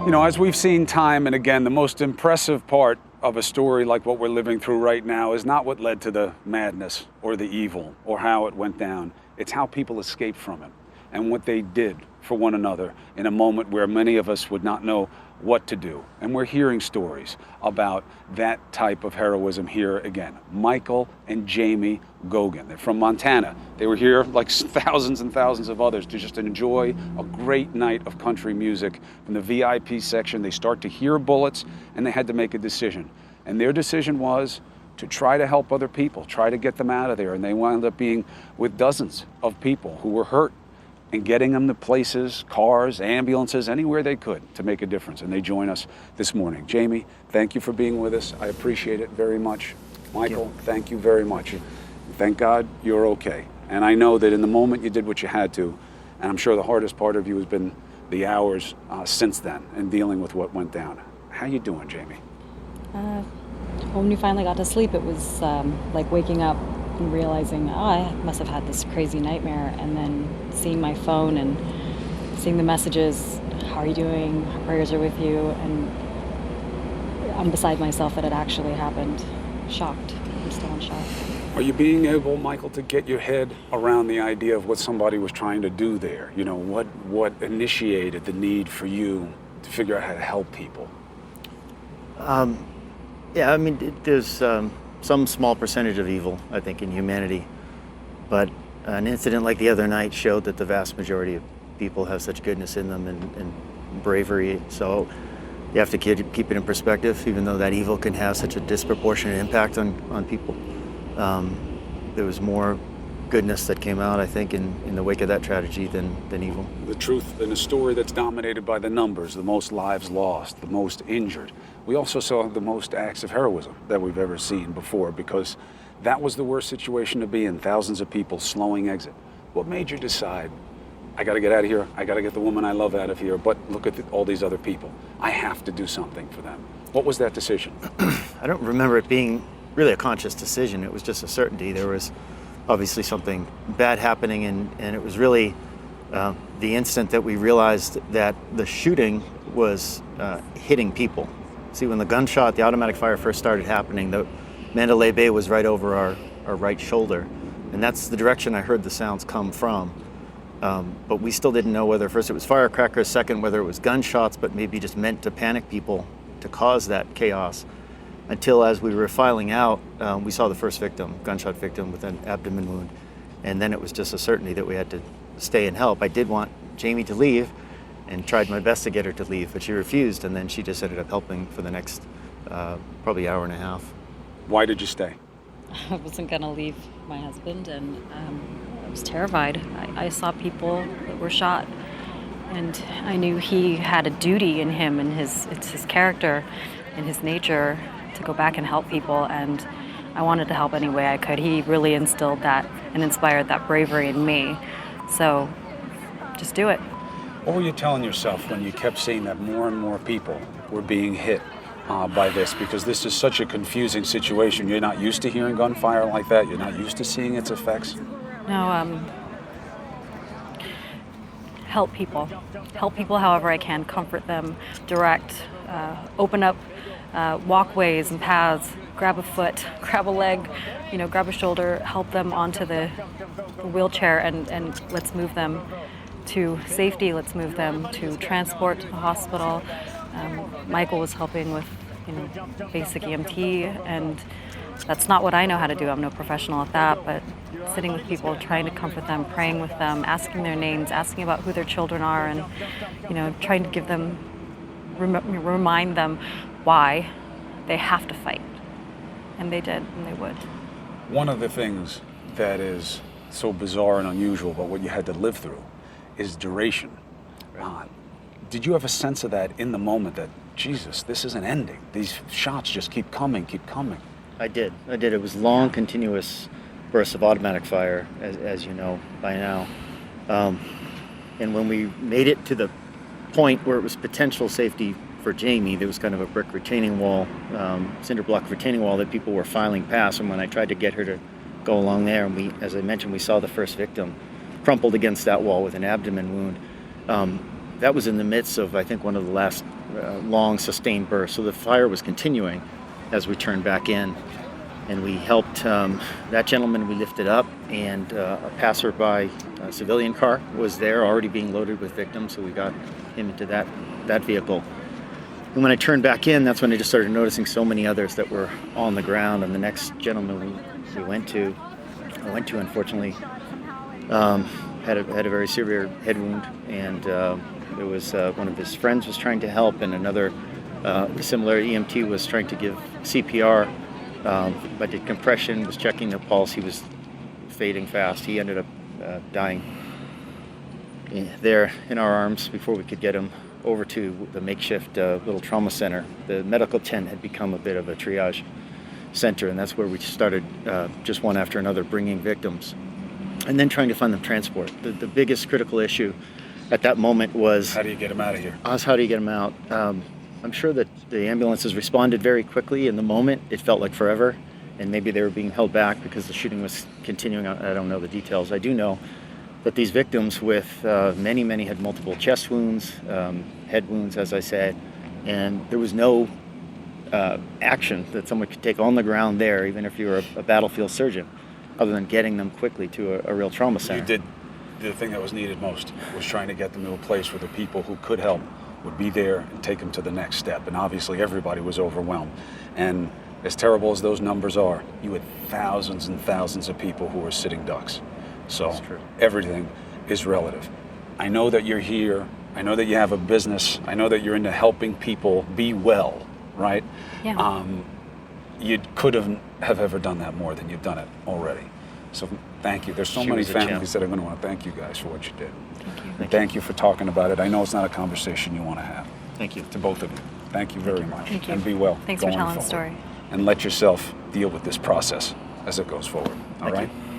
You know, as we've seen time and again, the most impressive part of a story like what we're living through right now is not what led to the madness or the evil or how it went down. It's how people escaped from it and what they did for one another in a moment where many of us would not know what to do. And we're hearing stories about that type of heroism here again. Michael and Jamie Goguen. They're from Montana. They were here like thousands and thousands of others to just enjoy a great night of country music. From the VIP section, they start to hear bullets and they had to make a decision. And their decision was to try to help other people, try to get them out of there. And they wound up being with dozens of people who were hurt and getting them to places, cars, ambulances, anywhere they could to make a difference. And they join us this morning. Jamie, thank you for being with us. I appreciate it very much. Michael, thank you very much. Thank God you're okay. And I know that in the moment you did what you had to, and I'm sure the hardest part of you has been the hours since then and dealing with what went down. How you doing, Jamie? When we finally got to sleep, it was like waking up and realizing, oh, I must have had this crazy nightmare, and then seeing my phone and seeing the messages, how are you doing, prayers are with you, and I'm beside myself that it actually happened. Shocked. I'm still in shock. Are you being able, Michael, to get your head around the idea of what somebody was trying to do there? You know, what initiated the need for you to figure out how to help people? Yeah, I mean, there's some small percentage of evil, I think, in humanity. But an incident like the other night showed that the vast majority of people have such goodness in them and bravery. So you have to keep it in perspective, even though that evil can have such a disproportionate impact on people. There was more goodness that came out, I think, in the wake of that tragedy than evil. The truth in a story that's dominated by the numbers, the most lives lost, the most injured. We also saw the most acts of heroism that we've ever seen before, because that was the worst situation to be in, thousands of people slowing exit. What made you decide, I gotta get out of here, I gotta get the woman I love out of here, but look at all these other people. I have to do something for them. What was that decision? I don't remember it being really a conscious decision. It was just a certainty. There was obviously something bad happening, and it was really the instant that we realized that the shooting was hitting people. See, when the gunshot, the automatic fire first started happening, the Mandalay Bay was right over our right shoulder, and that's the direction I heard the sounds come from. But we still didn't know whether first it was firecrackers, second whether it was gunshots, but maybe just meant to panic people to cause that chaos. Until as we were filing out, we saw the first victim, gunshot victim with an abdomen wound. And then it was just a certainty that we had to stay and help. I did want Jamie to leave and tried my best to get her to leave, but she refused, and then she just ended up helping for the next probably hour and a half. Why did you stay? I wasn't going to leave my husband, and I was terrified. I saw people that were shot, and I knew he had a duty in him, and it's his character and his nature to go back and help people, and I wanted to help any way I could. He really instilled that and inspired that bravery in me. So just do it. What were you telling yourself when you kept seeing that more and more people were being hit by this? Because this is such a confusing situation. You're not used to hearing gunfire like that. You're not used to seeing its effects. No, help people. Help people however I can. Comfort them, direct, open up walkways and paths, grab a foot, grab a leg, grab a shoulder, help them onto the wheelchair, and let's move them to safety, let's move them to transport to the hospital. Michael was helping with basic EMT, and that's not what I know how to do. I'm no professional at that, but sitting with people, trying to comfort them, praying with them, asking their names, asking about who their children are, and trying to give them, remind them why they have to fight. And they did, and they would. One of the things that is so bizarre and unusual about what you had to live through is duration. Did you have a sense of that in the moment, that, Jesus, this isn't ending? These shots just keep coming, keep coming. I did. It was long, continuous bursts of automatic fire, as you know by now. And when we made it to the point where it was potential safety for Jamie, there was kind of a brick retaining wall, cinder block retaining wall that people were filing past. And when I tried to get her to go along there, and as I mentioned, we saw the first victim crumpled against that wall with an abdomen wound. that was in the midst of, I think, one of the last long sustained bursts. So the fire was continuing as we turned back in. And we helped that gentleman, we lifted up, and a passerby civilian car was there already being loaded with victims, so we got him into that vehicle. And when I turned back in, that's when I just started noticing so many others that were on the ground. And the next gentleman I went to unfortunately had a very severe head wound, and there was one of his friends was trying to help, and another similar EMT was trying to give CPR. But did compression, was checking the pulse. He was fading fast. He ended up dying there in our arms before we could get him over to the makeshift little trauma center. The medical tent had become a bit of a triage center, and that's where we started just one after another bringing victims and then trying to find them transport. The biggest critical issue at that moment was... How do you get them out of here? How do you get them out? I'm sure that the ambulances responded very quickly. In the moment, it felt like forever, and maybe they were being held back because the shooting was continuing. I don't know the details. I do know that these victims with many had multiple chest wounds, head wounds, as I said, and there was no action that someone could take on the ground there, even if you were a battlefield surgeon, other than getting them quickly to a real trauma center. You did the thing that was needed most, was trying to get them to a place where the people who could help would be there and take them to the next step. And obviously everybody was overwhelmed. And as terrible as those numbers are, you had thousands and thousands of people who were sitting ducks. So everything is relative. I know that you're here. I know that you have a business. I know that you're into helping people be well, right? Yeah. You could have ever done that more than you've done it already. So thank you. There's so She many was a champ. families that are going to want to thank you guys for what you did. Thank you. And thank you for talking about it. I know it's not a conversation you want to have. Thank you. To both of you. Thank you very much. Thank you. And be well. Thanks for going telling the forward. story. And let yourself deal with this process as it goes forward. All Thank right? you.